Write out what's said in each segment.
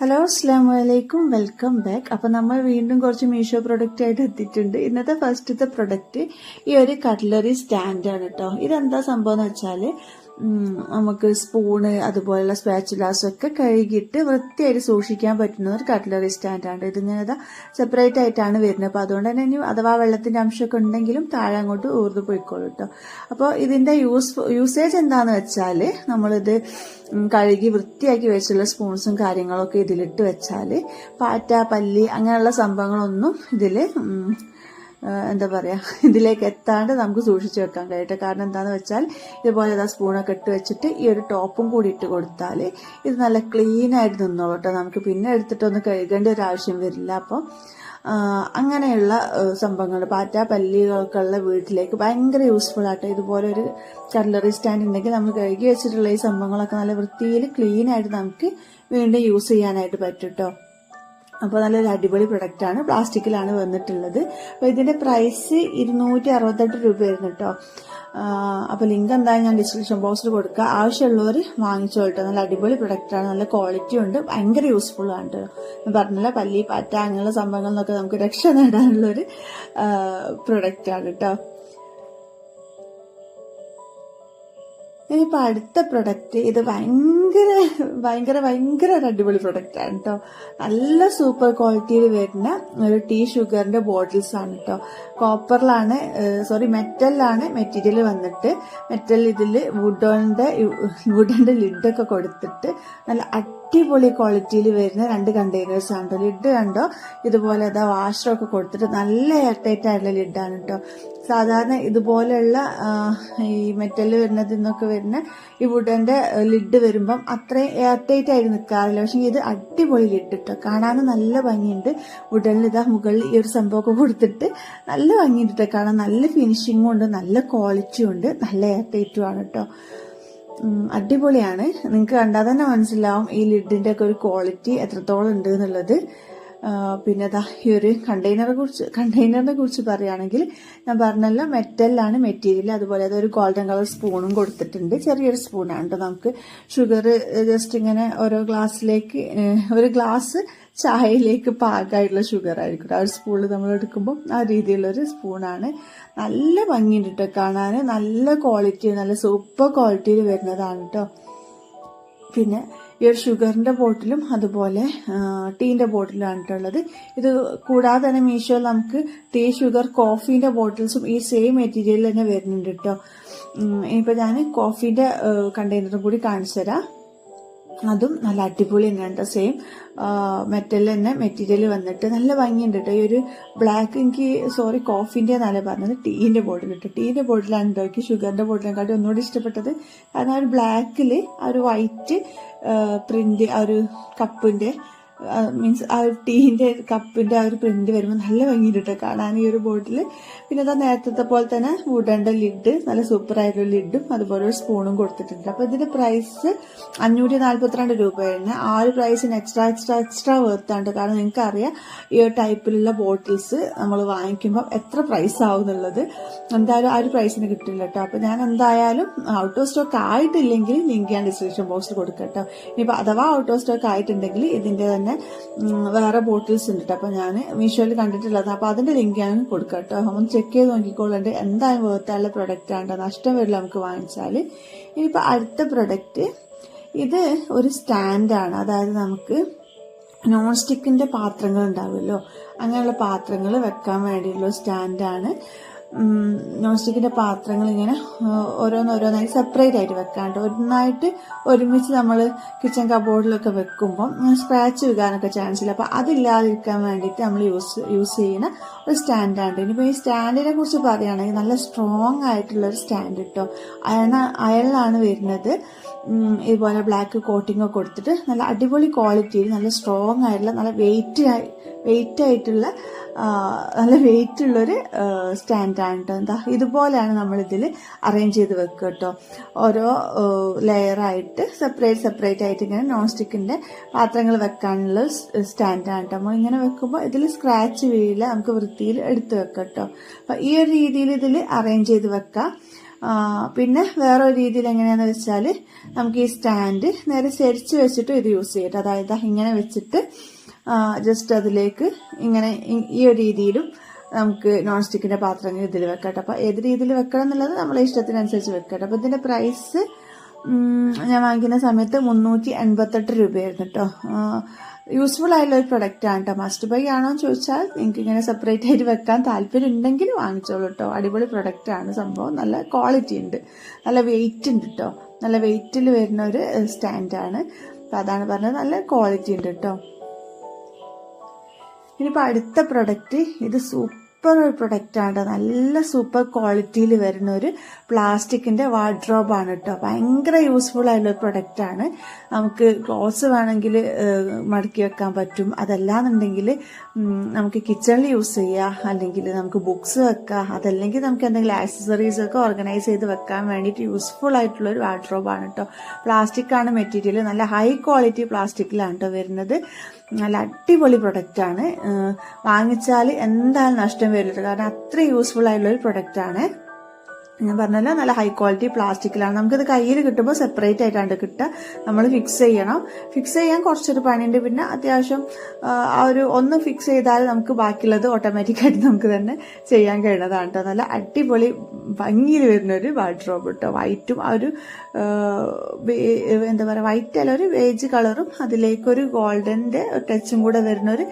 Hello അസ്സലാമു അലൈക്കും, welcome back. അപ്പൊ നമ്മൾ വീണ്ടും കുറച്ച് മീഷോ പ്രൊഡക്റ്റ് ആയിട്ട് എത്തിയിട്ടുണ്ട്. ഇന്നത്തെ ഫസ്റ്റത്തെ പ്രൊഡക്റ്റ് ഈ ഒരു കട്ട്ലറി സ്റ്റാൻഡ് ആണ് കേട്ടോ. ഇതെന്താ സംഭവം എന്ന് വെച്ചാല് നമുക്ക് സ്പൂണ് അതുപോലുള്ള സ്പാച്ചുലാസ് ഒക്കെ കഴുകിയിട്ട് വൃത്തിയായിട്ട് സൂക്ഷിക്കാൻ പറ്റുന്ന ഒരു കട്ട്ലറി സ്റ്റാൻഡാണ്. ഇതിങ്ങനെ സെപ്പറേറ്റ് ആയിട്ടാണ് വരുന്നത്. അപ്പോൾ അതുകൊണ്ട് തന്നെ ഇനി അഥവാ വെള്ളത്തിന്റെ അംശമൊക്കെ ഉണ്ടെങ്കിലും താഴെ അങ്ങോട്ട് ഊർന്നു പോയിക്കോളൂ കേട്ടോ. അപ്പോൾ ഇതിന്റെ യൂസേജ് എന്താന്ന് വെച്ചാൽ നമ്മളിത് കഴുകി വൃത്തിയാക്കി വെച്ചുള്ള സ്പൂൺസും കാര്യങ്ങളൊക്കെ ഇതിലിട്ട് വെച്ചാൽ പാറ്റ പല്ലി അങ്ങനെയുള്ള സംഭവങ്ങളൊന്നും എന്താ പറയാ ഇതിലേക്ക് എത്താണ്ട് നമുക്ക് സൂക്ഷിച്ചു വെക്കാൻ കഴിയട്ടെ. കാരണം എന്താന്ന് വെച്ചാൽ ഇതുപോലെ സ്പൂണൊക്കെ ഇട്ട് വെച്ചിട്ട് ഈ ഒരു ടോപ്പും കൂടി ഇട്ട് കൊടുത്താൽ ഇത് നല്ല ക്ലീൻ ആയിട്ട് നിന്നോളൂ കേട്ടോ. നമുക്ക് പിന്നെ എടുത്തിട്ടൊന്നും കഴുകേണ്ട ഒരു ആവശ്യം വരില്ല. അപ്പോൾ അങ്ങനെയുള്ള സംഭവങ്ങൾ പാറ്റ പല്ലികൾക്കുള്ള വീട്ടിലേക്ക് ഭയങ്കര യൂസ്ഫുൾ ആട്ടോ. ഇതുപോലെ ഒരു കട്ട്ലറി സ്റ്റാൻഡ് ഉണ്ടെങ്കിൽ നമ്മൾ കഴുകി വെച്ചിട്ടുള്ള ഈ സംഭവങ്ങളൊക്കെ നല്ല വൃത്തിയിൽ ക്ലീൻ ആയിട്ട് നമുക്ക് വീണ്ടും യൂസ് ചെയ്യാനായിട്ട് പറ്റും കേട്ടോ. അപ്പോൾ നല്ലൊരു അടിപൊളി പ്രൊഡക്റ്റാണ്. പ്ലാസ്റ്റിക്കിലാണ് വന്നിട്ടുള്ളത്. അപ്പോൾ ഇതിന്റെ പ്രൈസ് 268 രൂപയായിരുന്നു കേട്ടോ. അപ്പോൾ ലിങ്ക് എന്തായാലും ഞാൻ ഡിസ്ക്രിപ്ഷൻ ബോക്സിൽ കൊടുക്കുക. ആവശ്യമുള്ളവർ വാങ്ങിച്ചോട്ടോ. നല്ല അടിപൊളി പ്രൊഡക്റ്റാണ്, നല്ല ക്വാളിറ്റി ഉണ്ട്, ഭയങ്കര യൂസ്ഫുൾ ആണ് കേട്ടോ. ഞാൻ പറഞ്ഞില്ല, പല്ലി പാറ്റ അങ്ങനെയുള്ള സംഭവങ്ങളിൽ നിന്നൊക്കെ നമുക്ക് രക്ഷ നേടാനുള്ളൊരു പ്രൊഡക്റ്റാണ് കേട്ടോ. ഇനിയിപ്പോൾ അടുത്ത പ്രൊഡക്റ്റ്, ഇത് ഭയങ്കര ഭയങ്കര ഭയങ്കര ഒരു അടിപൊളി പ്രൊഡക്റ്റ് ആണ് കേട്ടോ. നല്ല സൂപ്പർ ക്വാളിറ്റിയിൽ വരുന്ന ഒരു ടീ ഷുഗറിന്റെ ബോട്ടിൽസ് ആണ് കേട്ടോ. കോപ്പറിലാണ് മെറ്റലിലാണ് മെറ്റീരിയൽ വന്നിട്ട്, മെറ്റൽ ഇതിൽ വുഡന്റെ ലിഡൊക്കെ കൊടുത്തിട്ട് നല്ല അടിപൊളി ക്വാളിറ്റിയിൽ വരുന്ന 2 കണ്ടെയ്നേഴ്സ് ആണ് കേട്ടോ. ലിഡ് കണ്ടോ, ഇതുപോലെ വാഷറൊക്കെ കൊടുത്തിട്ട് നല്ല എയർ ടൈറ്റ് ആയിട്ടുള്ള ലിഡാണ് കേട്ടോ. സാധാരണ ഇതുപോലെയുള്ള ഈ മെറ്റല് വരുന്നതിൽ നിന്നൊക്കെ വരുന്ന ഈ വുഡന്റെ ലിഡ് വരുമ്പം അത്രയും എയർ ടൈറ്റ് ആയിട്ട് നിൽക്കാറില്ല. പക്ഷെ ഇത് അടിപൊളി ലിഡ് കേട്ടോ. കാണാനും നല്ല ഭംഗിയുണ്ട്. വുഡനിൽ മുകളിൽ ഈ ഒരു സംഭവമൊക്കെ കൊടുത്തിട്ട് നല്ല ഭംഗിയുണ്ട് കേട്ടോ. കാണാൻ നല്ല ഫിനിഷിങ്ങും ഉണ്ട്, നല്ല ക്വാളിറ്റിയും ഉണ്ട്, നല്ല എയർ ടൈറ്റും ആണ് കേട്ടോ. അടിപൊളിയാണ്. നിങ്ങൾക്ക് കണ്ടാൽ തന്നെ മനസ്സിലാവും ഈ ലിഡിന്റെ ഒക്കെ ഒരു ക്വാളിറ്റി എത്രത്തോളം ഉണ്ട് എന്നുള്ളത്. പിന്നെ ഈ ഒരു കണ്ടെയ്നറിനെ കുറിച്ച് പറയുകയാണെങ്കിൽ ഞാൻ പറഞ്ഞല്ലോ, മെറ്റലിലാണ് മെറ്റീരിയൽ. അതുപോലെ അതൊരു ഗോൾഡൻ കളർ സ്പൂണും കൊടുത്തിട്ടുണ്ട്. ചെറിയൊരു സ്പൂണാണ് കേട്ടോ. നമുക്ക് ഷുഗർ ജസ്റ്റ് ഇങ്ങനെ ഓരോ ഗ്ലാസ്സിലേക്ക്, ഒരു ഗ്ലാസ് ചായയിലേക്ക് പാകമായിട്ടുള്ള ഷുഗർ ആയിരിക്കും ആ ഒരു സ്പൂണിൽ നമ്മൾ എടുക്കുമ്പോൾ ആ രീതിയിലുള്ളൊരു സ്പൂണാണ്. നല്ല ഭംഗിയുണ്ട് കേട്ടോ കാണാൻ, നല്ല ക്വാളിറ്റി, നല്ല സൂപ്പർ ക്വാളിറ്റിയിൽ വരുന്നതാണ് കേട്ടോ. പിന്നെ ഈ ഒരു ഷുഗറിന്റെ ബോട്ടിലും അതുപോലെ ടീന്റെ ബോട്ടിലാണ് കേട്ടുള്ളത്. ഇത് കൂടാതെ തന്നെ മീഷോയിൽ നമുക്ക് ടീ, ഷുഗർ, കോഫീന്റെ ബോട്ടിൽസും ഈ സെയിം മെറ്റീരിയൽ തന്നെ വരുന്നുണ്ട് കേട്ടോ. ഇനിയിപ്പോ ഞാൻ കോഫീന്റെ കണ്ടെയ്നറും കൂടി കാണിച്ചു തരാം. അതും നല്ല അടിപൊളി തന്നെയാണ്. സെയിം മെറ്റലിൽ തന്നെ മെറ്റീരിയൽ വന്നിട്ട് നല്ല ഭംഗിയുണ്ട് കേട്ടോ. ഈ ഒരു ബ്ലാക്ക്, കോഫിന്റെ എന്നല്ല പറഞ്ഞത്, ടീന്റെ ബോട്ടിൽ കേട്ടോ. ടീന്റെ ബോട്ടിലാണ് കേട്ടോ എനിക്ക് ഷുഗറിന്റെ ബോട്ടിനെക്കാട്ടി ഒന്നുകൂടി ഇഷ്ടപ്പെട്ടത്. കാരണം ആ ഒരു ബ്ലാക്കില് ആ ഒരു വൈറ്റ് പ്രിന്റ്, ആ ഒരു കപ്പിന്റെ മീൻസ് ആ ഒരു ടീന്റെ കപ്പിന്റെ ആ ഒരു പ്രിന്റ് വരുമ്പോൾ നല്ല ഭംഗിയുണ്ട് കേട്ടോ കാണാൻ ഈ ഒരു ബോട്ടിൽ. പിന്നെ നേരത്തെ പോലെ തന്നെ വുഡന്റെ ലിഡ്, നല്ല സൂപ്പർ ആയിട്ടുള്ള ലിഡും അതുപോലെ ഒരു സ്പൂണും കൊടുത്തിട്ടുണ്ട്. അപ്പൊ ഇതിന്റെ പ്രൈസ് 542 രൂപയാണ്. ആ ഒരു പ്രൈസിന് എക്സ്ട്രാ വേർത്താണ്. കാരണം നിങ്ങൾക്ക് അറിയാം ഈ ഒരു ടൈപ്പിലുള്ള ബോട്ടിൽസ് നമ്മൾ വാങ്ങിക്കുമ്പോൾ എത്ര പ്രൈസ് ആവും എന്നുള്ളത്. എന്തായാലും ആ ഒരു പ്രൈസിന് കിട്ടില്ല കേട്ടോ. അപ്പൊ ഞാൻ എന്തായാലും ഔട്ട് ഓഫ് സ്റ്റോക്ക് ആയിട്ടില്ലെങ്കിൽ ലിങ്ക് ഞാൻ ഡിസ്ക്രിപ്ഷൻ ബോക്സിൽ കൊടുക്കാം കേട്ടോ. ഇനിയിപ്പോ അഥവാ ഔട്ട് ഓഫ് സ്റ്റോക്ക് ആയിട്ടുണ്ടെങ്കിൽ ഇതിന്റെ തന്നെ വേറെ ബോട്ടിൽസ് ഉണ്ട്. അപ്പൊ ഞാൻ മീഷോയിൽ കണ്ടിട്ടുള്ളത്, അപ്പൊ അതിന്റെ ലിങ്ക് ഞാൻ കൊടുക്കാം കേട്ടോ. ഒന്ന് ചെക്ക് ചെയ്ത് നോക്കിക്കോളുണ്ട്. എന്തായാലും വേർത്തുള്ള പ്രൊഡക്റ്റ് ആണ്, നഷ്ടം വരില്ല നമുക്ക് വാങ്ങിച്ചാല്. ഇനിയിപ്പോ അടുത്ത പ്രൊഡക്റ്റ്, ഇത് ഒരു സ്റ്റാൻഡാണ്. അതായത് നമുക്ക് നോൺ സ്റ്റിക്കിന്റെ പാത്രങ്ങൾ ഉണ്ടാവുമല്ലോ, അങ്ങനെയുള്ള പാത്രങ്ങൾ വെക്കാൻ വേണ്ടിയുള്ള സ്റ്റാൻഡാണ്. നോൺ സ്റ്റിക്കിന്റെ പാത്രങ്ങൾ ഇങ്ങനെ ഓരോന്നോരോന്നായി സെപ്പറേറ്റ് ആയിട്ട് വെക്കാണ്ട്, ഒന്നായിട്ട് ഒരുമിച്ച് നമ്മൾ കിച്ചൺ കബോർഡിലൊക്കെ വെക്കുമ്പം സ്ക്രാച്ച് വീഴാനൊക്കെ ചാൻസ് ഇല്ല. അപ്പൊ അതില്ലാതിരിക്കാൻ വേണ്ടിയിട്ട് നമ്മൾ യൂസ് ചെയ്യുന്ന ഒരു സ്റ്റാൻഡാണ്. ഇനിയിപ്പോൾ ഈ സ്റ്റാൻഡിനെ കുറിച്ച് പറയുകയാണെങ്കിൽ നല്ല സ്ട്രോങ് ആയിട്ടുള്ള ഒരു സ്റ്റാൻഡ് കേട്ടോ. അയണിലാണ് വരുന്നത്. ഇതുപോലെ ബ്ലാക്ക് കോട്ടിംഗ് ഒക്കെ കൊടുത്തിട്ട് നല്ല അടിപൊളി ക്വാളിറ്റിയിൽ നല്ല സ്ട്രോങ് ആയിട്ടുള്ള, നല്ല വെയിറ്റ് ആയിട്ടുള്ള, നല്ല വെയിറ്റ് ഉള്ളൊരു സ്റ്റാൻഡാണ് കേട്ടോ. എന്താ ഇതുപോലെയാണ് നമ്മൾ ഇതിൽ അറേഞ്ച് ചെയ്ത് വെക്കുക കേട്ടോ. ഓരോ ലെയറായിട്ട് സെപ്പറേറ്റ് ആയിട്ട് ഇങ്ങനെ നോൺ സ്റ്റിക്കിന്റെ പാത്രങ്ങൾ വെക്കാനുള്ള സ്റ്റാൻഡാണ് കേട്ടോ. നമ്മൾ ഇങ്ങനെ വെക്കുമ്പോൾ ഇതിൽ സ്ക്രാച്ച് വീഴില്ല, നമുക്ക് വൃത്തിയിൽ എടുത്ത് വെക്കാം കേട്ടോ. അപ്പൊ ഈ ഒരു രീതിയിൽ ഇതിൽ അറേഞ്ച് ചെയ്ത് വെക്കാം. പിന്നെ വേറൊരു രീതിയിൽ എങ്ങനെയാന്ന് വെച്ചാൽ നമുക്ക് ഈ സ്റ്റാൻഡ് നേരെ ചെരിച്ച് വെച്ചിട്ട് ഇത് യൂസ് ചെയ്യട്ടെ. അതായത് ഇങ്ങനെ വെച്ചിട്ട് ജസ്റ്റ് അതിലേക്ക് ഇങ്ങനെ ഈ ഒരു രീതിയിലും നമുക്ക് നോൺ സ്റ്റിക്കിന്റെ പാത്രങ്ങൾ ഇതിൽ വെക്കട്ടെ. അപ്പൊ ഏത് രീതിയിൽ വെക്കണം എന്നുള്ളത് നമ്മളെ ഇഷ്ടത്തിനനുസരിച്ച് വെക്കട്ടെ. അപ്പൊ ഇതിന്റെ പ്രൈസ് ഞാൻ വാങ്ങിക്കുന്ന സമയത്ത് 388 രൂപയായിരുന്നു കേട്ടോ. യൂസ്ഫുൾ ആയിട്ടുള്ള ഒരു പ്രൊഡക്റ്റ് ആണ് കേട്ടോ. മസ്റ്റ് ബൈ ആണോ എന്ന് ചോദിച്ചാൽ നിങ്ങൾക്ക് ഇങ്ങനെ സെപ്പറേറ്റ് ആയിട്ട് വെക്കാൻ താല്പര്യം ഉണ്ടെങ്കിൽ വാങ്ങിച്ചോളൂ കേട്ടോ. അടിപൊളി പ്രൊഡക്റ്റ് ആണ് സംഭവം. നല്ല ക്വാളിറ്റി ഉണ്ട്, നല്ല വെയിറ്റ് ഉണ്ട് കേട്ടോ. നല്ല വെയിറ്റിൽ വരുന്ന ഒരു സ്റ്റാൻഡാണ്. അപ്പം അതാണ് പറഞ്ഞത്, നല്ല ക്വാളിറ്റി ഉണ്ട് കേട്ടോ. ഇനിയിപ്പോൾ അടുത്ത പ്രൊഡക്റ്റ്, ഇത് സൂപ്പർ ഒരു പ്രൊഡക്റ്റ് ആണ്. നല്ല സൂപ്പർ ക്വാളിറ്റിയിൽ വരുന്ന ഒരു പ്ലാസ്റ്റിക്കിന്റെ വാർഡ്രോബ് ആണ് കേട്ടോ. ഭയങ്കര യൂസ്ഫുൾ ആയിട്ടുള്ള ഒരു പ്രൊഡക്റ്റ് ആണ്. നമുക്ക് ക്ലോത്ത്സ് വേണമെങ്കിൽ മടക്കി വെക്കാൻ പറ്റും. അതല്ലാന്നുണ്ടെങ്കിൽ നമുക്ക് കിച്ചണിൽ യൂസ് ചെയ്യാം, അല്ലെങ്കിൽ നമുക്ക് ബുക്സ് വെക്കാം, അതല്ലെങ്കിൽ നമുക്ക് എന്തെങ്കിലും ആക്സസറീസ് ഒക്കെ ഓർഗനൈസ് ചെയ്ത് വെക്കാൻ വേണ്ടിയിട്ട് യൂസ്ഫുൾ ആയിട്ടുള്ള ഒരു വാർഡ്രോബ് ആണ് കേട്ടോ. പ്ലാസ്റ്റിക് ആണ് മെറ്റീരിയൽ, നല്ല ഹൈ ക്വാളിറ്റി പ്ലാസ്റ്റിക്കിലാണ് കേട്ടോ വരുന്നത്. നല്ല അടിപൊളി പ്രൊഡക്റ്റ് ആണ്. വാങ്ങിച്ചാൽ എന്തായാലും നഷ്ടം വരില്ല, കാരണം അത്ര യൂസ്ഫുൾ ആയിട്ടുള്ള ഒരു പ്രൊഡക്റ്റ് ആണ്. ഞാൻ പറഞ്ഞല്ലോ, നല്ല ഹൈ ക്വാളിറ്റി പ്ലാസ്റ്റിക്കിലാണ്. നമുക്കിത് കയ്യിൽ കിട്ടുമ്പോൾ സെപ്പറേറ്റ് ആയിട്ടാണ് കിട്ടുക. നമ്മൾ ഫിക്സ് ചെയ്യണം. ഫിക്സ് ചെയ്യാൻ കുറച്ചൊരു പണിയുണ്ട്. പിന്നെ അത്യാവശ്യം ആ ഒരു ഒന്ന് ഫിക്സ് ചെയ്താൽ നമുക്ക് ബാക്കിയുള്ളത് ഓട്ടോമാറ്റിക്കായിട്ട് നമുക്ക് തന്നെ ചെയ്യാൻ കഴിയുന്നതാണ് കേട്ടോ. നല്ല അടിപൊളി ഭംഗിയിൽ വരുന്നൊരു വാർഡ്രോബ് കേട്ടോ. വൈറ്റും ആ ഒരു എന്താ പറയുക, വൈറ്റ് അല്ല, ഒരു ബേജ് കളറും അതിലേക്കൊരു ഗോൾഡന്റെ ടച്ചും കൂടെ വരുന്നൊരു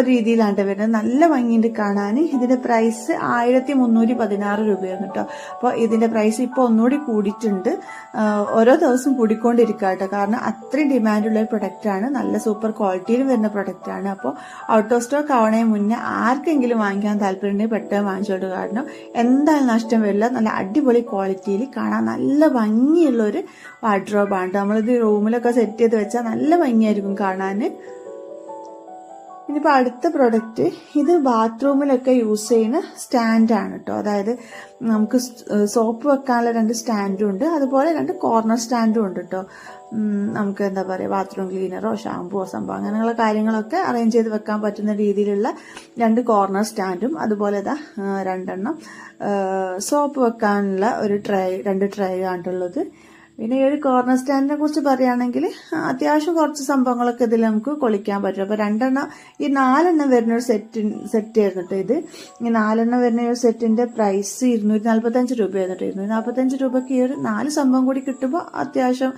രീതിയിലാണ് വരുന്നത്. നല്ല ഭംഗിയുണ്ട് കാണാൻ. ഇതിന്റെ പ്രൈസ് 1316 രൂപയാണ് കേട്ടോ. അപ്പോൾ ഇതിന്റെ പ്രൈസ് ഇപ്പോൾ ഒന്നുകൂടി കൂടിയിട്ടുണ്ട്. ഓരോ ദിവസം കൂടിക്കൊണ്ടിരിക്കുക കേട്ടോ, കാരണം അത്രയും ഡിമാൻഡുള്ള ഒരു പ്രൊഡക്റ്റ് ആണ്. നല്ല സൂപ്പർ ക്വാളിറ്റിയിൽ വരുന്ന പ്രൊഡക്റ്റ് ആണ്. അപ്പോൾ ഔട്ട് ഓഫ് സ്റ്റോക്ക് ആവണേ മുന്നേ ആർക്കെങ്കിലും വാങ്ങിക്കാൻ താല്പര്യമുണ്ടെങ്കിൽ പെട്ടെന്ന് വാങ്ങിച്ചോട്ട്, കാരണം എന്തായാലും നഷ്ടം വരില്ല. നല്ല അടിപൊളി ക്വാളിറ്റിയിൽ കാണാൻ നല്ല ഭംഗിയുള്ള ഒരു വാർഡ്രോബാണ്. നമ്മളിത് റൂമിലൊക്കെ സെറ്റ് ചെയ്ത് വെച്ചാൽ നല്ല ഭംഗിയായിരിക്കും കാണാൻ. ഇനിയിപ്പോൾ അടുത്ത പ്രൊഡക്റ്റ്, ഇത് ബാത്റൂമിലൊക്കെ യൂസ് ചെയ്യുന്ന സ്റ്റാൻഡാണ് കേട്ടോ. അതായത് നമുക്ക് സോപ്പ് വെക്കാനുള്ള 2 സ്റ്റാൻഡും ഉണ്ട്, അതുപോലെ 2 കോർണർ സ്റ്റാൻഡും ഉണ്ട് കേട്ടോ. നമുക്ക് എന്താ പറയുക, ബാത്റൂം ക്ലീനറോ ഷാമ്പുവോ സംഭവം അങ്ങനെയുള്ള കാര്യങ്ങളൊക്കെ അറേഞ്ച് ചെയ്ത് വെക്കാൻ പറ്റുന്ന രീതിയിലുള്ള 2 കോർണർ സ്റ്റാൻഡും, അതുപോലെ 2 സോപ്പ് വെക്കാനുള്ള ഒരു 2 ട്രേ ആണുള്ളത്. പിന്നെ ഈ ഒരു കോർണർ സ്റ്റാൻഡിനെ കുറിച്ച് പറയുകയാണെങ്കിൽ അത്യാവശ്യം കുറച്ച് സംഭവങ്ങളൊക്കെ ഇതിൽ നമുക്ക് കൊളിക്കാൻ പറ്റും. അപ്പോൾ 4 വരുന്ന ഒരു സെറ്റ് ആയിരുന്നു കേട്ടോ. ഇത് ഈ 4 വരുന്ന ഒരു സെറ്റിന്റെ പ്രൈസ് 245 രൂപയായിരുന്നു കേട്ടോ. 245 രൂപയ്ക്ക് ഈ ഒരു 4 സംഭവം കൂടി കിട്ടുമ്പോൾ അത്യാവശ്യം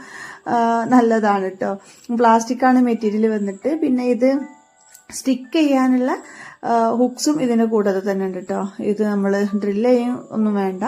നല്ലതാണ് കേട്ടോ. പ്ലാസ്റ്റിക് ആണ് മെറ്റീരിയൽ വന്നിട്ട്. പിന്നെ ഇത് സ്റ്റിക്ക് ചെയ്യാനുള്ള ഹുക്സും ഇതിന്റെ കൂടെ തന്നെ ഉണ്ട് കേട്ടോ. ഇത് നമ്മൾ ഡ്രില്ല് ചെയ്യും ഒന്നും വേണ്ട.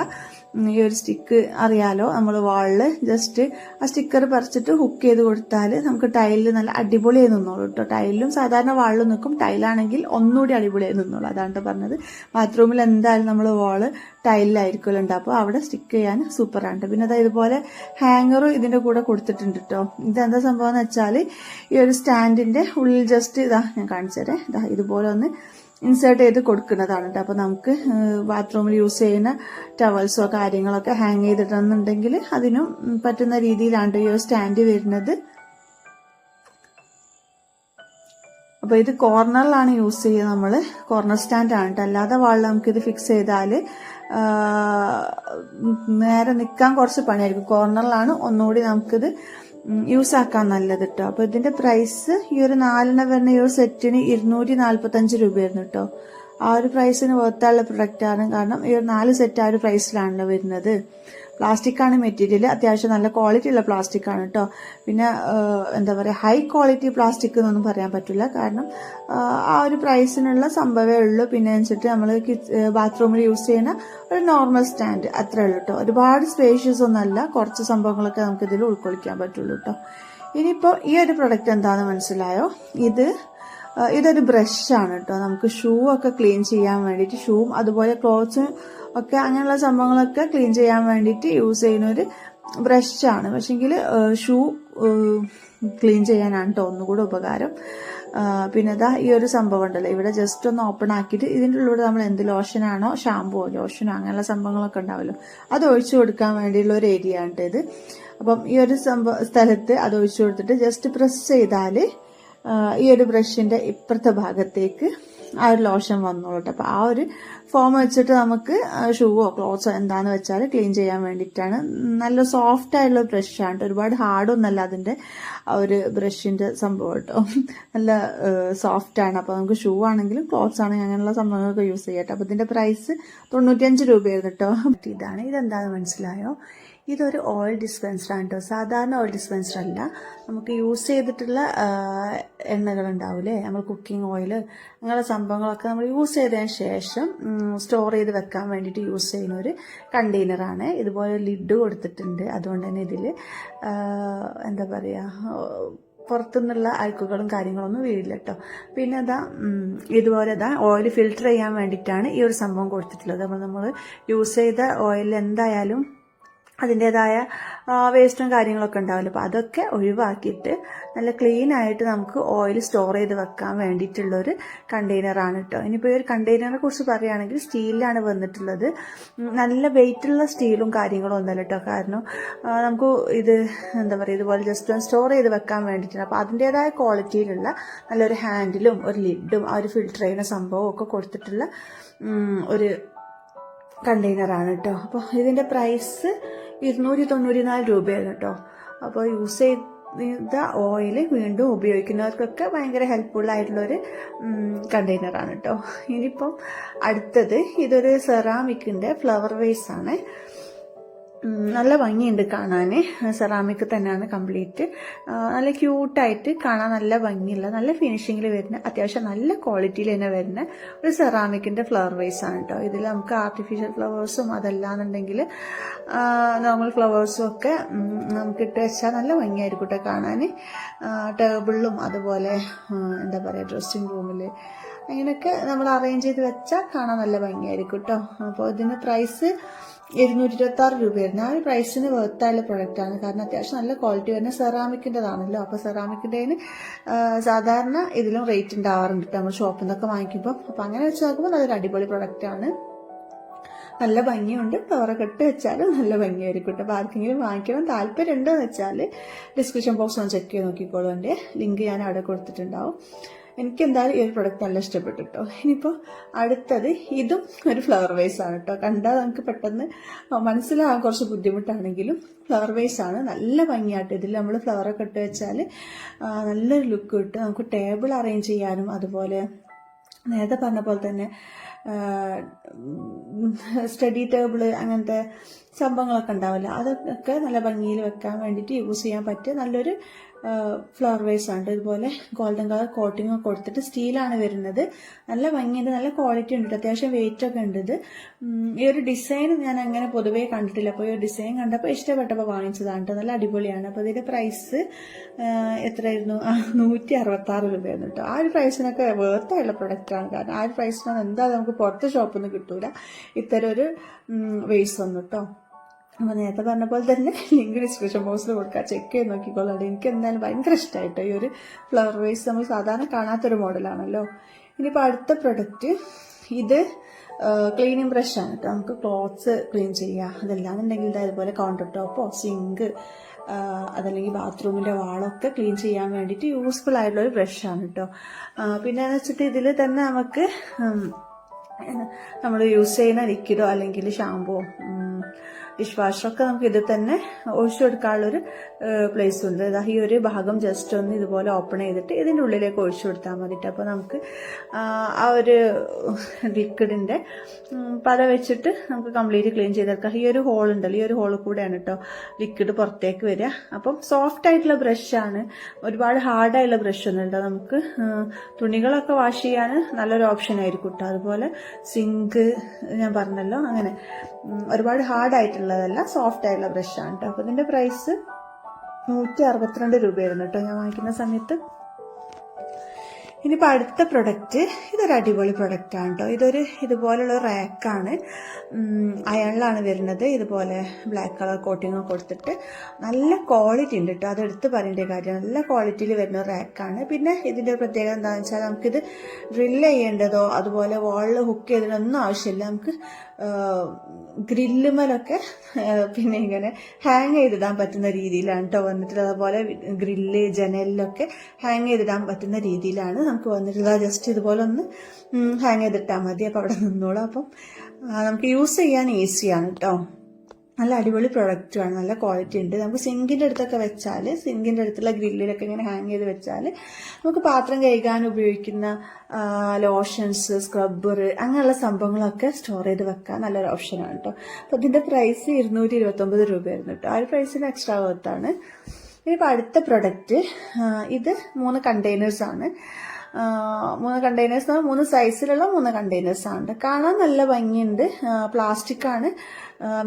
ഈ ഒരു സ്റ്റിക്ക് അറിയാലോ, നമ്മൾ വാളില് ജസ്റ്റ് ആ സ്റ്റിക്കർ പറിച്ചിട്ട് ഹുക്ക് ചെയ്ത് കൊടുത്താൽ നമുക്ക് ടൈലിൽ നല്ല അടിപൊളിയായി നിന്നോളൂ കേട്ടോ. ടൈലിലും സാധാരണ വാളിലും നിൽക്കും, ടൈലാണെങ്കിൽ ഒന്നുകൂടി അടിപൊളിയായി നിന്നോളൂ. അതാണ് പറഞ്ഞത്. ബാത്റൂമിൽ എന്തായാലും നമ്മൾ വാള് ടൈലിലായിരിക്കുമല്ലോ ഉണ്ടാവും, അപ്പോൾ അവിടെ സ്റ്റിക്ക് ചെയ്യാൻ സൂപ്പറാണ്. പിന്നെ അതായത് ഇതുപോലെ ഹാങ്ങറും ഇതിന്റെ കൂടെ കൊടുത്തിട്ടുണ്ട് കേട്ടോ. ഇതെന്താ സംഭവം എന്ന് വെച്ചാൽ, ഈ ഒരു സ്റ്റാൻഡിന്റെ ഉള്ളിൽ ജസ്റ്റ് ഞാൻ കാണിച്ചു തരാം, ഇതുപോലെ ഒന്ന് ഇൻസേർട്ട് ചെയ്ത് കൊടുക്കുന്നതാണ് കേട്ടോ. അപ്പൊ നമുക്ക് ബാത്റൂമിൽ യൂസ് ചെയ്യുന്ന ടവൽസോ കാര്യങ്ങളൊക്കെ ഹാങ് ചെയ്തിട്ടുണ്ടെങ്കിൽ അതിനും പറ്റുന്ന രീതിയിലാണ് ഈ ഒരു സ്റ്റാൻഡ് വരുന്നത്. അപ്പൊ ഇത് കോർണറിലാണ് യൂസ് ചെയ്യുക, നമ്മള് കോർണർ സ്റ്റാൻഡ് ആണ് കേട്ടോ. അല്ലാതെ വാളിൽ നമുക്കിത് ഫിക്സ് ചെയ്താല് നേരെ നിൽക്കാൻ കുറച്ച് പണിയായിരിക്കും. കോർണറിലാണ് ഒന്നുകൂടി നമുക്കിത് യൂസ് ആക്കാൻ നല്ലത് കേട്ടോ. അപ്പൊ ഇതിന്റെ പ്രൈസ് ഈ ഒരു 4 വരുന്ന ഈ ഒരു സെറ്റിന് 245 രൂപയായിരുന്നു കേട്ടോ. ആ ഒരു പ്രൈസിന് വർത്തുള്ള പ്രൊഡക്റ്റ് ആണ്, കാരണം ഈ ഒരു 4 സെറ്റ് ആ ഒരു പ്രൈസിലാണല്ലോ വരുന്നത്. പ്ലാസ്റ്റിക് ആണ് മെറ്റീരിയൽ, അത്യാവശ്യം നല്ല ക്വാളിറ്റി ഉള്ള പ്ലാസ്റ്റിക് ആണ് കേട്ടോ. പിന്നെ എന്താ പറയുക, ഹൈ ക്വാളിറ്റി പ്ലാസ്റ്റിക് എന്നൊന്നും പറയാൻ പറ്റില്ല, കാരണം ആ ഒരു പ്രൈസിനുള്ള സംഭവമേ ഉള്ളൂ. പിന്നെ വെച്ചിട്ട് നമ്മൾ ബാത്റൂമിൽ യൂസ് ചെയ്യുന്ന ഒരു നോർമൽ സ്റ്റാൻഡ് അത്രേ ഉള്ളൂ കേട്ടോ. ഒരുപാട് സ്പേഷ്യസ് ഒന്നല്ല, കുറച്ച് സംഭവങ്ങളൊക്കെ നമുക്ക് ഇതിൽ ഉൾക്കൊള്ളിക്കാൻ പറ്റുള്ളൂ കേട്ടോ. ഇനിയിപ്പോൾ ഈ ഒരു പ്രൊഡക്റ്റ് എന്താണെന്ന് മനസ്സിലായോ? ഇതൊരു ബ്രഷാണ് കേട്ടോ. നമുക്ക് ഷൂ ഒക്കെ ക്ലീൻ ചെയ്യാൻ വേണ്ടിയിട്ട്, ഷൂവും അതുപോലെ ക്ലോത്ത്സും ഒക്കെ അങ്ങനെയുള്ള സംഭവങ്ങളൊക്കെ ക്ലീൻ ചെയ്യാൻ വേണ്ടിയിട്ട് യൂസ് ചെയ്യുന്ന ഒരു ബ്രഷാണ്. പക്ഷെങ്കിൽ ഷൂ ക്ലീൻ ചെയ്യാനാണ് കേട്ടോ ഒന്നുകൂടെ ഉപകാരം. പിന്നെ ഈ ഒരു സംഭവം ഉണ്ടല്ലോ, ഇവിടെ ജസ്റ്റ് ഒന്ന് ഓപ്പൺ ആക്കിയിട്ട് ഇതിൻ്റെ ഉള്ളിലൂടെ നമ്മൾ എന്ത് ലോഷനാണോ ഷാമ്പുവോ ലോഷനോ അങ്ങനെയുള്ള സംഭവങ്ങളൊക്കെ ഉണ്ടാവുമല്ലോ, അത് ഒഴിച്ചു കൊടുക്കാൻ വേണ്ടിയുള്ള ഒരു ഏരിയ ആണ് ഇത്. അപ്പം ഈ ഒരു സ്ഥലത്ത് അത് ഒഴിച്ചു കൊടുത്തിട്ട് ജസ്റ്റ് പ്രസ് ചെയ്താൽ ഈ ഒരു ബ്രഷിന്റെ ഇപ്പുറത്തെ ഭാഗത്തേക്ക് ആ ഒരു ലോഷൻ വന്നോളൂ കേട്ടോ. അപ്പോൾ ആ ഒരു ഫോം വെച്ചിട്ട് നമുക്ക് ഷൂവോ ക്ലോത്ത്സോ എന്താണെന്ന് വെച്ചാൽ ക്ലീൻ ചെയ്യാൻ വേണ്ടിയിട്ടാണ്. നല്ല സോഫ്റ്റ് ആയിട്ടുള്ള ബ്രഷാണ്, ഒരുപാട് ഹാർഡൊന്നല്ല അതിൻ്റെ ആ ഒരു ബ്രഷിൻ്റെ സംഭവം കേട്ടോ. നല്ല സോഫ്റ്റ് ആണ്. അപ്പോൾ നമുക്ക് ഷൂ ആണെങ്കിലും ക്ലോത്ത്സ് ആണെങ്കിലും അങ്ങനെയുള്ള സംഭവങ്ങളൊക്കെ യൂസ് ചെയ്യാം കേട്ടോ. അപ്പോൾ ഇതിൻ്റെ പ്രൈസ് 95 രൂപയായിരുന്നു കേട്ടോ. ഇതെന്താണെന്ന് മനസ്സിലായോ? ഇതൊരു ഓയിൽ ഡിസ്പെൻസറാണ് കേട്ടോ. സാധാരണ ഓയിൽ ഡിസ്പെൻസർ അല്ല. നമുക്ക് യൂസ് ചെയ്തിട്ടുള്ള എണ്ണകളുണ്ടാവില്ലേ, നമ്മൾ കുക്കിംഗ് ഓയിൽ അങ്ങനെയുള്ള സംഭവങ്ങളൊക്കെ നമ്മൾ യൂസ് ചെയ്തതിന് ശേഷം സ്റ്റോർ ചെയ്ത് വെക്കാൻ വേണ്ടിയിട്ട് യൂസ് ചെയ്യുന്ന ഒരു കണ്ടെയ്നറാണ്. ഇതുപോലെ ലിഡ് കൊടുത്തിട്ടുണ്ട്. അതുകൊണ്ട് തന്നെ ഇതിൽ എന്താ പറയുക, പുറത്തുനിന്നുള്ള അഴുക്കുകളും കാര്യങ്ങളൊന്നും വീഴില്ല കേട്ടോ. പിന്നെ ഇതുപോലെ ഓയിൽ ഫിൽറ്റർ ചെയ്യാൻ വേണ്ടിയിട്ടാണ് ഈ ഒരു സംഭവം കൊടുത്തിട്ടുള്ളത്. അപ്പോൾ നമ്മൾ യൂസ് ചെയ്ത ഓയിൽ എന്തായാലും അതിൻ്റെതായ വേസ്റ്റും കാര്യങ്ങളൊക്കെ ഉണ്ടാവില്ല. അപ്പോൾ അതൊക്കെ ഒഴിവാക്കിയിട്ട് നല്ല ക്ലീൻ ആയിട്ട് നമുക്ക് ഓയിൽ സ്റ്റോർ ചെയ്ത് വെക്കാൻ വേണ്ടിയിട്ടുള്ളൊരു കണ്ടെയ്നറാണ് കേട്ടോ. ഇനിയിപ്പോൾ ഈ ഒരു കണ്ടെയ്നറിനെ കുറിച്ച് പറയുകയാണെങ്കിൽ സ്റ്റീലിലാണ് വന്നിട്ടുള്ളത്. നല്ല വെയിറ്റുള്ള സ്റ്റീലും കാര്യങ്ങളും ഒന്നല്ല കേട്ടോ. കാരണം നമുക്ക് ഇത് എന്താ പറയുക, ഇതുപോലെ ജസ്റ്റ് സ്റ്റോർ ചെയ്ത് വെക്കാൻ വേണ്ടിയിട്ടാണ്. അപ്പോൾ അതിൻ്റെതായ ക്വാളിറ്റിയിലുള്ള നല്ലൊരു ഹാൻഡിലും ഒരു ലിഡും ആ ഒരു ഫിൽറ്റർ ചെയ്യുന്ന സംഭവം ഒക്കെ കൊടുത്തിട്ടുള്ള ഒരു കണ്ടെയ്നറാണ് കേട്ടോ. അപ്പോൾ ഇതിൻ്റെ പ്രൈസ് 294 രൂപയാണ് കേട്ടോ. അപ്പോൾ യൂസ് ചെയ്ത ഓയിൽ വീണ്ടും ഉപയോഗിക്കുന്നവർക്കൊക്കെ ഭയങ്കര ഹെൽപ്ഫുൾ ആയിട്ടുള്ളൊരു കണ്ടെയ്നറാണ് കേട്ടോ. ഇനിയിപ്പം അടുത്തത് ഇതൊരു സെറാമിക്കിൻ്റെ ഫ്ലവർ വേസ് ആണ്. നല്ല ഭംഗിയുണ്ട് കാണാൻ. സെറാമിക് തന്നെയാണ് കംപ്ലീറ്റ്. നല്ല ക്യൂട്ടായിട്ട് കാണാൻ നല്ല ഭംഗിയുള്ള നല്ല ഫിനിഷിങ്ങിൽ വരുന്ന അത്യാവശ്യം നല്ല ക്വാളിറ്റിയിൽ തന്നെ വരുന്ന ഒരു സെറാമിക്കിൻ്റെ ഫ്ലവർ വേസ് ആണ് കേട്ടോ. ഇതിൽ നമുക്ക് ആർട്ടിഫിഷ്യൽ ഫ്ലവേഴ്സും അതല്ലാന്നുണ്ടെങ്കിൽ നോർമൽ ഫ്ലവേഴ്സും ഒക്കെ നമുക്ക് ഇട്ട് വെച്ചാൽ നല്ല ഭംഗിയായിരിക്കും കേട്ടോ കാണാൻ. ടേബിളിലും അതുപോലെ എന്താ പറയുക ഡ്രസ്സിങ് റൂമിൽ അങ്ങനെയൊക്കെ നമ്മൾ അറേഞ്ച് ചെയ്ത് വെച്ചാൽ കാണാൻ നല്ല ഭംഗിയായിരിക്കും കേട്ടോ. അപ്പോൾ ഇതിന് പ്രൈസ് 226 രൂപയായിരുന്നു. ആ ഒരു പ്രൈസിന് വെർത്തായുള്ള പ്രൊഡക്റ്റാണ്. കാരണം അത്യാവശ്യം നല്ല ക്വാളിറ്റി വരുന്ന സെറാമിക്കിൻ്റെതാണല്ലോ. അപ്പോൾ സെറാമിക്കിൻ്റെതിന് സാധാരണ ഇതിലും റേറ്റ് ഉണ്ടാവാറുണ്ട് നമ്മൾ ഷോപ്പിൽ നിന്നൊക്കെ വാങ്ങിക്കുമ്പോൾ. അപ്പോൾ അങ്ങനെ വെച്ച് നോക്കുമ്പോൾ നല്ലൊരു അടിപൊളി പ്രൊഡക്റ്റാണ്. നല്ല ഭംഗിയുണ്ട്. ഫ്ലവറൊക്കെ ഇട്ട് വെച്ചാലും നല്ല ഭംഗിയായിരിക്കും കേട്ടോ. അപ്പോൾ ആർക്കെങ്കിലും വാങ്ങിക്കണം താല്പര്യം ഉണ്ടെന്ന് വെച്ചാൽ ഡിസ്ക്രിപ്ഷൻ ബോക്സ് ഒന്ന് ചെക്ക് ചെയ്ത് നോക്കിക്കോളൂ. എൻ്റെ ലിങ്ക് ഞാൻ അവിടെ കൊടുത്തിട്ടുണ്ടാവും. എനിക്ക് എന്തായാലും ഈ ഒരു പ്രൊഡക്റ്റ് നല്ല ഇഷ്ടപ്പെട്ടു കേട്ടോ. ഇനിയിപ്പോൾ അടുത്തത് ഇതും ഒരു ഫ്ലവർ വേസ് ആണ് കേട്ടോ. കണ്ടാൽ നമുക്ക് പെട്ടെന്ന് മനസ്സിലാകാൻ കുറച്ച് ബുദ്ധിമുട്ടാണെങ്കിലും ഫ്ലവർ വേസ് ആണ്. നല്ല ഭംഗിയായിട്ട് ഇതിൽ നമ്മൾ ഫ്ലവറൊക്കെ ഇട്ട് വെച്ചാൽ നല്ലൊരു ലുക്ക് കിട്ടും. നമുക്ക് ടേബിൾ അറേഞ്ച് ചെയ്യാനും അതുപോലെ നേരത്തെ പറഞ്ഞ പോലെ തന്നെ സ്റ്റഡി ടേബിള് അങ്ങനത്തെ സംഭവങ്ങളൊക്കെ ഉണ്ടാവില്ല, അതൊക്കെ നല്ല ഭംഗിയിൽ വെക്കാൻ വേണ്ടിയിട്ട് യൂസ് ചെയ്യാൻ പറ്റിയ നല്ലൊരു ഫ്ലവർ വേസ് ആണ്. ഇതുപോലെ ഗോൾഡൻ കളർ കോട്ടിംഗ് ഒക്കെ കൊടുത്തിട്ട് സ്റ്റീലാണ് വരുന്നത്. നല്ല ഭംഗിയുണ്ട്, നല്ല ക്വാളിറ്റി ഉണ്ട്, അത്യാവശ്യം വെയിറ്റ് ഒക്കെ ഉണ്ട്. ഇത് ഈ ഒരു ഡിസൈൻ ഞാൻ അങ്ങനെ പൊതുവേ കണ്ടിട്ടില്ല. അപ്പോൾ ഈ ഒരു ഡിസൈൻ കണ്ടപ്പോൾ ഇഷ്ടപ്പെട്ടപ്പോൾ വാങ്ങിച്ചതാണ് കേട്ടോ. നല്ല അടിപൊളിയാണ്. അപ്പോൾ ഇതിൻ്റെ പ്രൈസ് എത്രയായിരുന്നു? 166 രൂപയായിരുന്നു കേട്ടോ. ആ ഒരു പ്രൈസിനൊക്കെ വേർത്തായുള്ള പ്രൊഡക്റ്റാണ്. കാരണം ആ ഒരു പ്രൈസിനൊന്നും എന്തായാലും നമുക്ക് പുറത്ത് ഷോപ്പിൽ നിന്ന് കിട്ടൂല ഇത്തരം ഒരു വേസ് വന്നു കേട്ടോ. അപ്പോൾ നേരത്തെ പറഞ്ഞ പോലെ തന്നെ ലിങ്ക് ഡിസ്ക്രിപ്ഷൻ ബോക്സിൽ കൊടുക്കുക, ചെക്ക് ചെയ്ത് നോക്കിക്കോളാം. എനിക്ക് എന്തായാലും ഭയങ്കര ഇഷ്ടമായിട്ടോ ഈ ഒരു ഫ്ലവർ വേസ്. നമ്മൾ സാധാരണ കാണാത്തൊരു മോഡലാണല്ലോ. ഇനിയിപ്പോൾ അടുത്ത പ്രൊഡക്റ്റ് ഇത് ക്ലീനിങ് ബ്രഷാണ് കേട്ടോ. നമുക്ക് ക്ലോത്ത്സ് ക്ലീൻ ചെയ്യുക, അതല്ലാന്നുണ്ടെങ്കിൽ ഇതേപോലെ കൗണ്ടർ ടോപ്പോ സിങ്ക് അതല്ലെങ്കിൽ ബാത്റൂമിൻ്റെ വാളൊക്കെ ക്ലീൻ ചെയ്യാൻ വേണ്ടിയിട്ട് യൂസ്ഫുൾ ആയിട്ടുള്ളൊരു ബ്രഷാണ് കേട്ടോ. പിന്നെ എന്ന് വെച്ചിട്ട് ഇതിൽ തന്നെ നമുക്ക് നമ്മൾ യൂസ് ചെയ്യുന്ന ലിക്വിഡോ അല്ലെങ്കിൽ ഷാമ്പുവോ ഡിഷ് വാഷറൊക്കെ നമുക്ക് ഇതിൽ തന്നെ ഒഴിച്ചു കൊടുക്കാനുള്ളൊരു പ്ലേസ് ഉണ്ട്. ഈ ഒരു ഭാഗം ജസ്റ്റ് ഒന്ന് ഇതുപോലെ ഓപ്പൺ ചെയ്തിട്ട് ഇതിൻ്റെ ഉള്ളിലേക്ക് ഒഴിച്ചു കൊടുത്താൽ മതിട്ട്. അപ്പോൾ നമുക്ക് ആ ഒരു ലിക്വിഡിൻ്റെ പത വെച്ചിട്ട് നമുക്ക് കംപ്ലീറ്റ് ക്ലീൻ ചെയ്തെടുക്കാം. ഈ ഒരു ഹോൾ ഉണ്ടല്ലോ, ഈ ഒരു ഹോളിൽ കൂടെയാണ് കേട്ടോ ലിക്വിഡ് പുറത്തേക്ക് വരിക. അപ്പം സോഫ്റ്റ് ആയിട്ടുള്ള ബ്രഷാണ്, ഒരുപാട് ഹാർഡായിട്ടുള്ള ബ്രഷ് ഒന്നും ഉണ്ടോ. നമുക്ക് തുണികളൊക്കെ വാഷ് ചെയ്യാൻ നല്ലൊരു ഓപ്ഷൻ ആയിരിക്കും കേട്ടോ. അതുപോലെ സിങ്ക് ഞാൻ പറഞ്ഞല്ലോ, അങ്ങനെ ഒരുപാട് ഹാർഡായിട്ടുള്ളതല്ല, സോഫ്റ്റ് ആയിട്ടുള്ള ബ്രഷാണ് കേട്ടോ. അപ്പോൾ ഇതിൻ്റെ പ്രൈസ് 162 രൂപയായിരുന്നു കേട്ടോ ഞാൻ വാങ്ങിക്കുന്ന സമയത്ത്. ഇനിയിപ്പോൾ അടുത്ത പ്രൊഡക്റ്റ് ഇതൊരു അടിപൊളി പ്രൊഡക്റ്റാണ് കേട്ടോ. ഇതൊരു ഇതുപോലുള്ള റാക്കാണ്, അയണിലാണ് വരുന്നത്. ഇതുപോലെ ബ്ലാക്ക് കളർ കോട്ടിങ് കൊടുത്തിട്ട് നല്ല ക്വാളിറ്റി ഉണ്ട് കേട്ടോ. അതെടുത്ത് പറയേണ്ട കാര്യം, നല്ല ക്വാളിറ്റിയിൽ വരുന്ന റാക്കാണ്. പിന്നെ ഇതിൻ്റെ പ്രത്യേകത എന്താണെന്ന് വെച്ചാൽ നമുക്കിത് ഡ്രില്ല് ചെയ്യേണ്ടതോ അതുപോലെ വാളിൽ ഹുക്ക് ചെയ്തതൊന്നും ആവശ്യമില്ല. നമുക്ക് ഗ്രില്ലുമലൊക്കെ പിന്നെ ഇങ്ങനെ ഹാങ് ചെയ്തിടാൻ പറ്റുന്ന രീതിയിലാണ് കേട്ടോ വന്നിട്ടുള്ളത്. അതുപോലെ ഗ്രില്ല് ജനലിലൊക്കെ ഹാങ് ചെയ്തിടാൻ പറ്റുന്ന രീതിയിലാണ് നമുക്ക് വന്നിട്ടുള്ളത്. ജസ്റ്റ് ഇതുപോലെ ഒന്ന് ഹാങ് ചെയ്തിട്ടാൽ മതി, അപ്പോൾ അവിടെ നിന്നോളൂ. അപ്പം നമുക്ക് യൂസ് ചെയ്യാൻ ഈസിയാണ് കേട്ടോ. നല്ല അടിപൊളി പ്രൊഡക്റ്റുമാണ്, നല്ല ക്വാളിറ്റി ഉണ്ട്. നമുക്ക് സിങ്കിൻ്റെ അടുത്തൊക്കെ വെച്ചാൽ, സിങ്കിൻ്റെ അടുത്തുള്ള ഗ്രില്ലിലൊക്കെ ഇങ്ങനെ ഹാങ് ചെയ്ത് വെച്ചാൽ നമുക്ക് പാത്രം കഴുകാൻ ഉപയോഗിക്കുന്ന ലോഷൻസ്, സ്ക്രബ്ബർ അങ്ങനെയുള്ള സംഭവങ്ങളൊക്കെ സ്റ്റോർ ചെയ്ത് വെക്കാൻ നല്ലൊരു ഓപ്ഷനാണ് കേട്ടോ. അപ്പോൾ ഇതിൻ്റെ പ്രൈസ് 229 രൂപയായിരുന്നു കേട്ടോ. ആ ഒരു പ്രൈസിന് എക്സ്ട്രാ വർത്താണ്. ഇനിയിപ്പോൾ അടുത്ത പ്രൊഡക്റ്റ്, ഇത് 3 കണ്ടെയ്നേഴ്സാണ്. 3 കണ്ടെയ്നേഴ്സ്, 3 സൈസിലുള്ള 3 കണ്ടെയ്നേഴ്സാണ്. കാണാൻ നല്ല ഭംഗിയുണ്ട്. പ്ലാസ്റ്റിക് ആണ്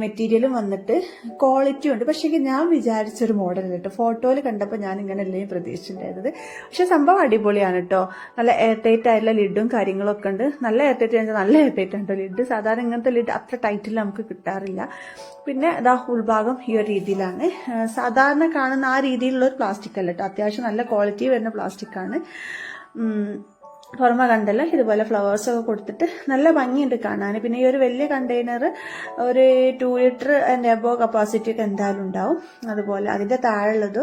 മെറ്റീരിയലും വന്നിട്ട്, ക്വാളിറ്റി ഉണ്ട്. പക്ഷേ ഞാൻ വിചാരിച്ചൊരു മോഡൽ കേട്ടോ, ഫോട്ടോയിൽ കണ്ടപ്പോൾ ഞാൻ ഇങ്ങനെ അല്ലേ പ്രതീക്ഷിച്ചിട്ടുണ്ടായിരുന്നത്. പക്ഷെ സംഭവം അടിപൊളിയാണ് കേട്ടോ. നല്ല എയർ ടൈറ്റ് ആയിട്ടുള്ള ലിഡും കാര്യങ്ങളൊക്കെ ഉണ്ട്. നല്ല എയർ ടൈറ്റ്, നല്ല എയർ ടൈറ്റ് ആണ് ലിഡ്. സാധാരണ ഇങ്ങനത്തെ ലിഡ് അത്ര ടൈറ്റിൽ നമുക്ക് കിട്ടാറില്ല. പിന്നെ ഇതാ ഉൾഭാഗം ഈ ഒരു രീതിയിലാണ്. സാധാരണ കാണുന്ന ആ രീതിയിലുള്ള ഒരു പ്ലാസ്റ്റിക് അല്ല കേട്ടോ, അത്യാവശ്യം നല്ല ക്വാളിറ്റി വരുന്ന പ്ലാസ്റ്റിക് ആണ്. പുറമെ കണ്ടല്ലോ ഇതുപോലെ ഫ്ലവേഴ്സൊക്കെ കൊടുത്തിട്ട് നല്ല ഭംഗിയുണ്ട് കാണാൻ. പിന്നെ ഈ ഒരു വലിയ കണ്ടെയ്നർ ഒരു 2 ലിറ്റർ അതിൻ്റെ എബോ കപ്പാസിറ്റി ഒക്കെ എന്തായാലും ഉണ്ടാവും. അതുപോലെ അതിൻ്റെ താഴെയുള്ളത്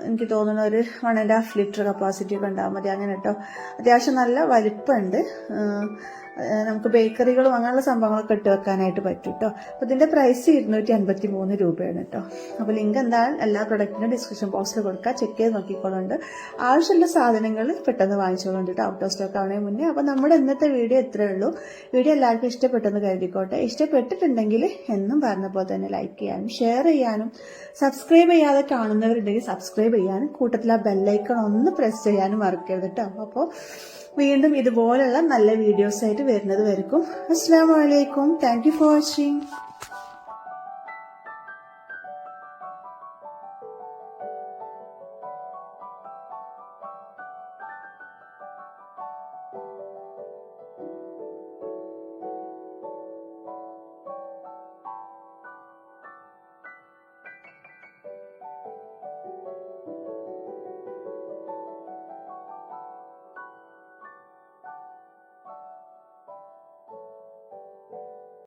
എനിക്ക് തോന്നുന്ന ഒരു 1.5 ലിറ്റർ കപ്പാസിറ്റി ഒക്കെ ഉണ്ടാവും മതി, അങ്ങനെ കേട്ടോ. അത്യാവശ്യം നല്ല വലിപ്പമുണ്ട്. നമുക്ക് ബേക്കറികളും അങ്ങനെയുള്ള സംഭവങ്ങളൊക്കെ ഇട്ട് വെക്കാനായിട്ട് പറ്റും കേട്ടോ. അപ്പോൾ ഇതിൻ്റെ പ്രൈസ് 253 രൂപയാണ് കേട്ടോ. അപ്പോൾ ലിങ്ക് എന്തായാലും എല്ലാ പ്രൊഡക്റ്റിനും ഡിസ്ക്രിപ്ഷൻ ബോക്സിൽ കൊടുക്കുക, ചെക്ക് ചെയ്ത് നോക്കിക്കോളുണ്ട്. ആവശ്യമുള്ള സാധനങ്ങൾ പെട്ടെന്ന് വാങ്ങിച്ചോളുണ്ട് കേട്ടോ, ഔട്ട് ഓഫ് സ്റ്റോക്ക് ആവണേ മുന്നേ. അപ്പോൾ നമ്മുടെ ഇന്നത്തെ വീഡിയോ ഇത്രയേ ഉള്ളൂ. വീഡിയോ എല്ലാവർക്കും ഇഷ്ടപ്പെട്ടെന്ന് കരുതിക്കോട്ടെ. ഇഷ്ടപ്പെട്ടിട്ടുണ്ടെങ്കിൽ എന്നും പറഞ്ഞ പോലെ തന്നെ ലൈക്ക് ചെയ്യാനും ഷെയർ ചെയ്യാനും, സബ്സ്ക്രൈബ് ചെയ്യാതെ കാണുന്നവരുണ്ടെങ്കിൽ സബ്സ്ക്രൈബ് ചെയ്യാനും, കൂട്ടത്തിൽ ആ ബെല്ലൈക്കൺ ഒന്ന് പ്രസ് ചെയ്യാനും മറക്കരുത് കേട്ടോ. അപ്പോൾ വീണ്ടും ഇതുപോലുള്ള നല്ല വീഡിയോസ് ആയിട്ട് വരുന്നത് വരെക്കും അസ്സലാമു അലൈക്കും. Thank you for watching.